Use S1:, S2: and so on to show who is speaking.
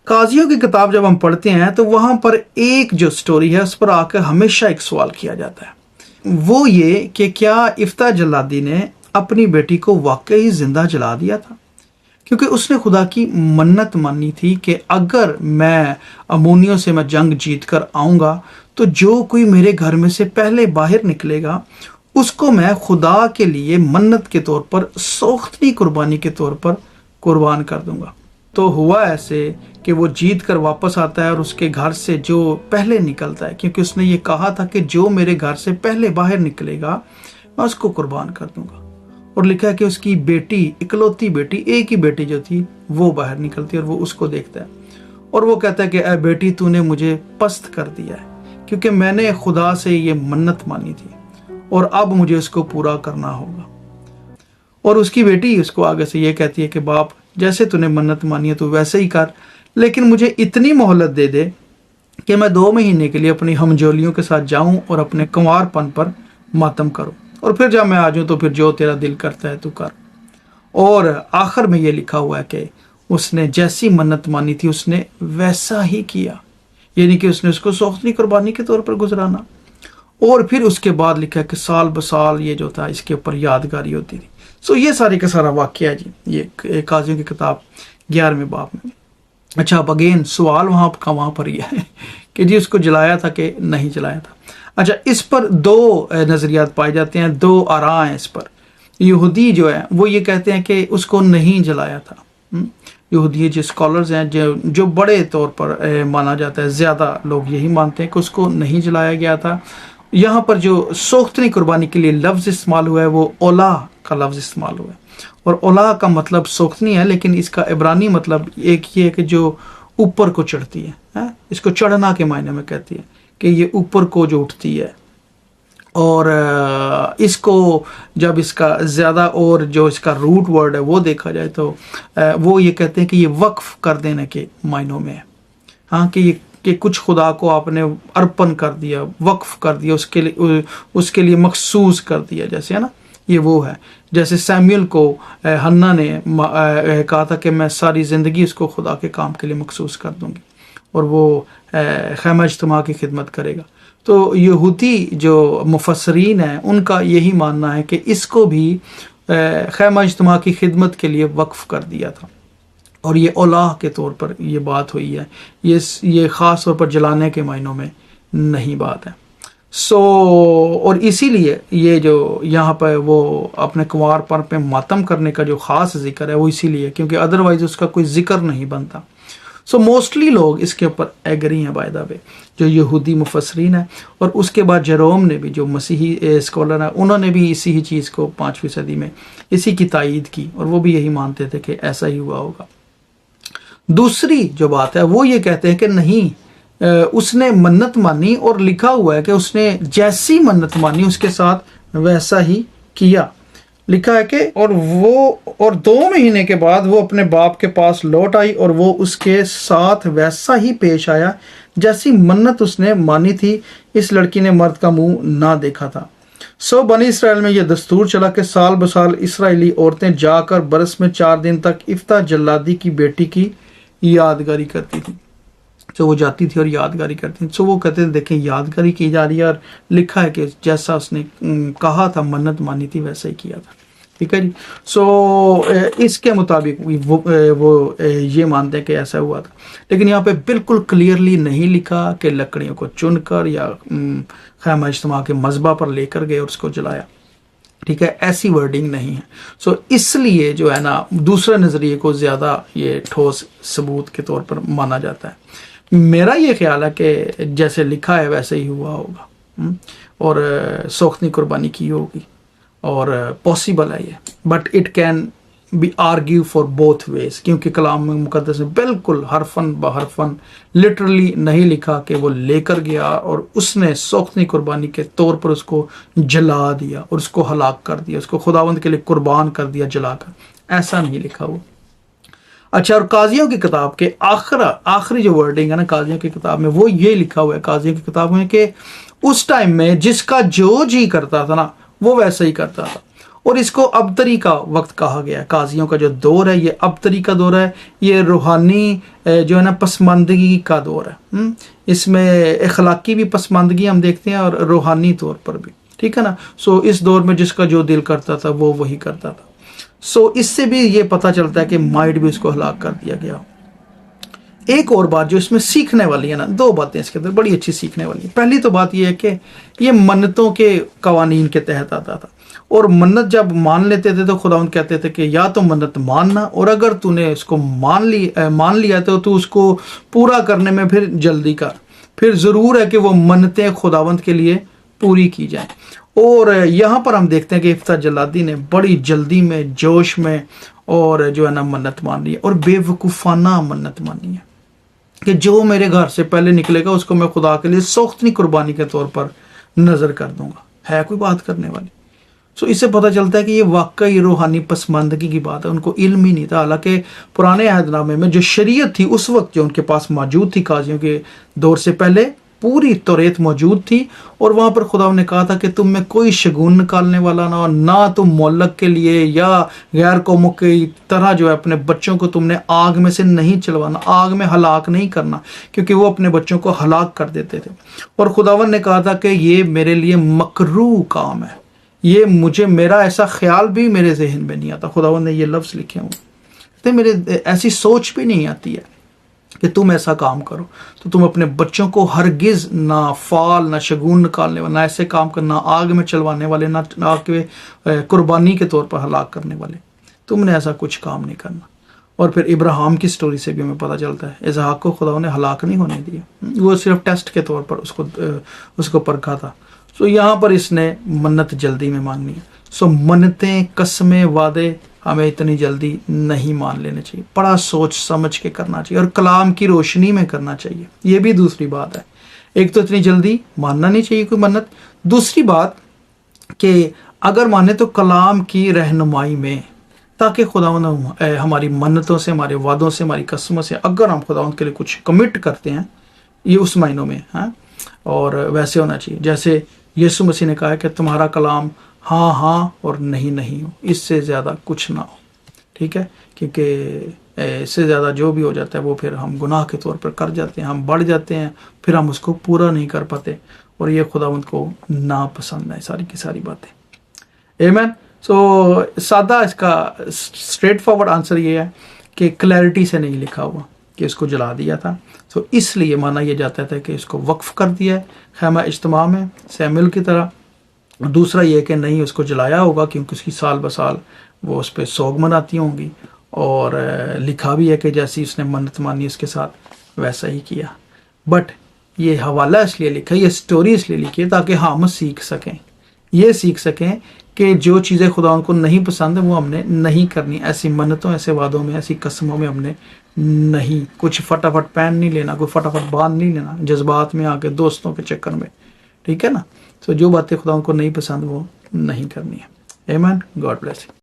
S1: قاضیوں کی کتاب جب ہم پڑھتے ہیں تو وہاں پر ایک جو سٹوری ہے اس پر آ کر ہمیشہ ایک سوال کیا جاتا ہے، وہ یہ کہ کیا افتح جلادی نے اپنی بیٹی کو واقعی زندہ جلا دیا تھا؟ کیونکہ اس نے خدا کی منت مانی تھی کہ اگر میں امونیوں سے میں جنگ جیت کر آؤں گا تو جو کوئی میرے گھر میں سے پہلے باہر نکلے گا اس کو میں خدا کے لیے منت کے طور پر، سوختنی قربانی کے طور پر قربان کر دوں گا۔ تو ہوا ایسے کہ وہ جیت کر واپس آتا ہے اور اس کے گھر سے جو پہلے نکلتا ہے، کیونکہ اس نے یہ کہا تھا کہ جو میرے گھر سے پہلے باہر نکلے گا میں اس کو قربان کر دوں گا، اور لکھا ہے کہ اس کی بیٹی، اکلوتی بیٹی، ایک ہی بیٹی جو تھی، وہ باہر نکلتی ہے اور وہ اس کو دیکھتا ہے اور وہ کہتا ہے کہ اے بیٹی، تو نے مجھے پست کر دیا ہے، کیونکہ میں نے خدا سے یہ منت مانی تھی اور اب مجھے اس کو پورا کرنا ہوگا۔ اور اس کی بیٹی اس کو آگے سے یہ کہتی ہے کہ باپ، جیسے تو نے منت مانی ہے تو ویسے ہی کر، لیکن مجھے اتنی مہلت دے دے کہ میں 2 مہینے کے لیے اپنی ہمجولیوں کے ساتھ جاؤں اور اپنے کنوار پن پر ماتم کروں، اور پھر جب میں آ جاؤں تو پھر جو تیرا دل کرتا ہے تو کر۔ اور آخر میں یہ لکھا ہوا ہے کہ اس نے جیسی منت مانی تھی اس نے ویسا ہی کیا، یعنی کہ اس نے اس کو سوختنی قربانی کے طور پر گزرانا۔ اور پھر اس کے بعد لکھا ہے کہ سال بسال یہ جو تھا اس کے اوپر یادگاری ہوتی تھی۔ سو یہ ساری کا سارا واقعہ ہے جی، یہ قاضیوں کی کتاب 11ویں باب میں۔ اچھا، اب اگین سوال وہاں پر یہ ہے کہ جی اس کو جلایا تھا کہ نہیں جلایا تھا۔ اچھا، اس پر 2 نظریات پائے جاتے ہیں، 2 آراء ہیں اس پر۔ یہودی جو ہے وہ یہ کہتے ہیں کہ اس کو نہیں جلایا تھا۔ یہودی جو اسکالرز ہیں جو بڑے طور پر مانا جاتا ہے، زیادہ لوگ یہی مانتے ہیں کہ اس کو نہیں جلایا گیا تھا۔ یہاں پر جو سوختنی قربانی کے لیے لفظ استعمال ہوا ہے وہ اولا کا لفظ استعمال ہوا ہے، اور اولا کا مطلب سوختنی ہے، لیکن اس کا عبرانی مطلب ایک یہ ہے کہ جو اوپر کو چڑھتی ہے، اس کو چڑھنا کے معنی میں کہتی ہے کہ یہ اوپر کو جو اٹھتی ہے۔ اور اس کو جب اس کا زیادہ اور جو اس کا روٹ ورڈ ہے وہ دیکھا جائے تو وہ یہ کہتے ہیں کہ یہ وقف کر دینے کے معنوں میں ہے، ہاں، کہ کچھ خدا کو آپ نے ارپن کر دیا، وقف کر دیا، اس کے لیے مخصوص کر دیا، جیسے ہے نا، یہ وہ ہے جیسے سیموئل کو ہنا نے کہا تھا کہ میں ساری زندگی اس کو خدا کے کام کے لیے مخصوص کر دوں گی اور وہ خیمہ اجتماع کی خدمت کرے گا۔ تو یہودی جو مفسرین ہیں ان کا یہی ماننا ہے کہ اس کو بھی خیمہ اجتماع کی خدمت کے لیے وقف کر دیا تھا، اور یہ اولاہ کے طور پر یہ بات ہوئی ہے، یہ خاص طور پر جلانے کے معنوں میں نہیں بات ہے۔ اور اسی لیے یہ جو یہاں پہ وہ اپنے کنوار پر پہ ماتم کرنے کا جو خاص ذکر ہے وہ اسی لیے کیونکہ ادروائز اس کا کوئی ذکر نہیں بنتا۔ موسٹلی لوگ اس کے اوپر ایگری ہیں بائی دا وے، جو یہودی مفسرین ہیں، اور اس کے بعد جیروم نے بھی، جو مسیحی اسکالر ہیں، انہوں نے بھی اسی ہی چیز کو 5ویں صدی میں اسی کی تائید کی، اور وہ بھی یہی مانتے تھے کہ ایسا ہی ہوا ہوگا۔ دوسری جو بات ہے وہ یہ کہتے ہیں کہ نہیں، اس نے منت مانی، اور لکھا ہوا ہے کہ اس نے جیسی منت مانی اس کے ساتھ ویسا ہی کیا۔ لکھا ہے کہ اور 2 مہینے کے بعد وہ اپنے باپ کے پاس لوٹ آئی اور وہ اس کے ساتھ ویسا ہی پیش آیا جیسی منت اس نے مانی تھی۔ اس لڑکی نے مرد کا منہ نہ دیکھا تھا۔ بنی اسرائیل میں یہ دستور چلا کہ سال بسال اسرائیلی عورتیں جا کر برس میں 4 دن تک افتح جلادی کی بیٹی کی یادگاری کرتی تھی۔ وہ جاتی تھی اور یادگاری کرتی تھی۔ وہ کہتے تھے دیکھیں یادگاری کی جا رہی ہے، اور لکھا ہے کہ جیسا اس نے کہا تھا، منت مانی تھی، ویسا ہی کیا تھا۔ ٹھیک ہے جی۔ اس کے مطابق وہ یہ مانتے ہیں کہ ایسا ہوا تھا، لیکن یہاں پہ بالکل کلیئرلی نہیں لکھا کہ لکڑیوں کو چن کر یا خیمہ اجتماع کے مذبح پر لے کر گئے اور اس کو جلایا۔ ٹھیک ہے، ایسی ورڈنگ نہیں ہے۔ اس لیے جو ہے نا دوسرے نظریے کو زیادہ یہ ٹھوس ثبوت کے طور پر مانا جاتا ہے۔ میرا یہ خیال ہے کہ جیسے لکھا ہے ویسے ہی ہوا ہوگا، اور سوختنی قربانی کی ہوگی، اور پاسبل ہے یہ، but it can be argue for both ways, کیونکہ کلام مقدس میں بالکل حرفاً بحرفاً لٹرلی نہیں لکھا کہ وہ لے کر گیا اور اس نے سوختنی قربانی کے طور پر اس کو جلا دیا اور اس کو ہلاک کر دیا، اس کو خداوند کے لیے قربان کر دیا جلا کر، ایسا نہیں لکھا ہوا۔ اچھا، اور قاضیوں کی کتاب کے آخری جو ورڈنگ ہے نا قاضیوں کی کتاب میں، وہ یہ لکھا ہوا ہے قاضیوں کی کتاب میں کہ اس ٹائم میں جس کا جو جی کرتا تھا نا وہ ویسا ہی کرتا تھا، اور اس کو ابتری کا وقت کہا گیا ہے۔ قاضیوں کا جو دور ہے یہ ابتری کا دور ہے، یہ روحانی جو ہے نا پسماندگی کا دور ہے۔ اس میں اخلاقی بھی پسماندگی ہم دیکھتے ہیں اور روحانی طور پر بھی، ٹھیک ہے نا۔ سو اس دور میں جس کا جو دل کرتا تھا وہ وہی کرتا تھا۔ سو اس سے بھی یہ پتہ چلتا ہے کہ مائنڈ بھی اس کو ہلاک کر دیا گیا۔ ایک اور بات جو اس میں سیکھنے والی ہے نا، دو باتیں اس کے اندر بڑی اچھی سیکھنے والی ہیں۔ پہلی تو بات یہ ہے کہ یہ منتوں کے قوانین کے تحت آتا تھا، اور منت جب مان لیتے تھے تو خداوند کہتے تھے کہ یا تو منت ماننا، اور اگر تو نے اس کو مان لیا تو اس کو پورا کرنے میں پھر جلدی کر، پھر ضرور ہے کہ وہ منتیں خداوند کے لیے پوری کی جائیں۔ اور یہاں پر ہم دیکھتے ہیں کہ افتح جلادی نے بڑی جلدی میں، جوش میں، اور جو ہے نا منت مان لی ہے، اور بے وقوفانہ منت مانی ہے کہ جو میرے گھر سے پہلے نکلے گا اس کو میں خدا کے لیے سوختنی قربانی کے طور پر نظر کر دوں گا۔ ہے کوئی بات کرنے والی؟ سو اس سے پتہ چلتا ہے کہ یہ واقعی روحانی پسماندگی کی بات ہے، ان کو علم ہی نہیں تھا۔ حالانکہ پرانے عہد نامے میں جو شریعت تھی اس وقت جو ان کے پاس موجود تھی، قاضیوں کے دور سے پہلے پوری توریت موجود تھی، اور وہاں پر خدا نے کہا تھا کہ تم میں کوئی شگون نکالنے والا نہ ہو، نہ تم مولک کے لیے یا غیر قوموں کی طرح جو ہے اپنے بچوں کو تم نے آگ میں سے نہیں چلوانا، آگ میں ہلاک نہیں کرنا، کیونکہ وہ اپنے بچوں کو ہلاک کر دیتے تھے۔ اور خداوند نے کہا تھا کہ یہ میرے لیے مکروہ کام ہے، یہ میرا ایسا خیال بھی میرے ذہن میں نہیں آتا۔ خداوند نے یہ لفظ لکھے ہوں، میرے ایسی سوچ بھی نہیں آتی ہے کہ تم ایسا کام کرو، تو تم اپنے بچوں کو ہرگز نہ فال، نہ شگون نکالنے والے، نہ ایسے کام کرنا، آگ میں چلوانے والے، نہ آگ کے قربانی کے طور پر ہلاک کرنے والے، تم نے ایسا کچھ کام نہیں کرنا۔ اور پھر ابراہیم کی سٹوری سے بھی ہمیں پتہ چلتا ہے اسحاق کو خدا نے ہلاک نہیں ہونے دیا، وہ صرف ٹیسٹ کے طور پر اس کو پرکھا تھا۔ سو یہاں پر اس نے منت جلدی میں مانگنی ہے۔ سو منتیں، قسمیں، وعدے ہمیں اتنی جلدی نہیں مان لینے چاہیے، بڑا سوچ سمجھ کے کرنا چاہیے، اور کلام کی روشنی میں کرنا چاہیے۔ یہ بھی دوسری بات ہے، ایک تو اتنی جلدی ماننا نہیں چاہیے کوئی منت، دوسری بات کہ اگر مانے تو کلام کی رہنمائی میں، تاکہ خداوند ہماری منتوں سے، ہمارے وعدوں سے، ہماری قسموں سے اگر ہم خداوند کے لیے کچھ کمٹ کرتے ہیں، یہ اس معنوں میں ہاں، اور ویسے ہونا چاہیے جیسے یسوع مسیح نے کہا ہے کہ تمہارا کلام ہاں ہاں اور نہیں نہیں ہو، اس سے زیادہ کچھ نہ ہو، ٹھیک ہے؟ کیونکہ اس سے زیادہ جو بھی ہو جاتا ہے وہ پھر ہم گناہ کے طور پر کر جاتے ہیں، ہم بڑھ جاتے ہیں، پھر ہم اس کو پورا نہیں کر پاتے، اور یہ خداوند کو ناپسند ہے ساری کی ساری باتیں۔ آمین۔ سو سادہ اس کا اسٹریٹ فارورڈ آنسر یہ ہے کہ کلیئرٹی سے نہیں لکھا ہوا کہ اس کو جلا دیا تھا، تو اس لیے مانا یہ جاتا تھا کہ اس کو وقف کر دیا ہے خیمہ اجتماع میں سیمویل کی طرح۔ دوسرا یہ کہ نہیں اس کو جلایا ہوگا، کیونکہ اس کی سال بسال وہ اس پہ سوگ مناتی ہوں گی، اور لکھا بھی ہے کہ جیسی اس نے منت مانی اس کے ساتھ ویسا ہی کیا۔ بٹ یہ حوالہ اس لیے لکھا ہے، یہ سٹوری اس لیے لکھی ہے تاکہ ہم سیکھ سکیں، یہ سیکھ سکیں کہ جو چیزیں خدا ان کو نہیں پسند ہیں وہ ہم نے نہیں کرنی، ایسی منتوں، ایسے وعدوں میں، ایسی قسموں میں ہم نے نہیں، کچھ فٹافٹ پہن نہیں لینا، کوئی فٹافٹ باندھ نہیں لینا جذبات میں آ کے، دوستوں کے چکر میں، ٹھیک ہے نا؟ تو جو باتیں خدا ان کو نہیں پسند وہ نہیں کرنی ہے۔ آمین۔ God bless.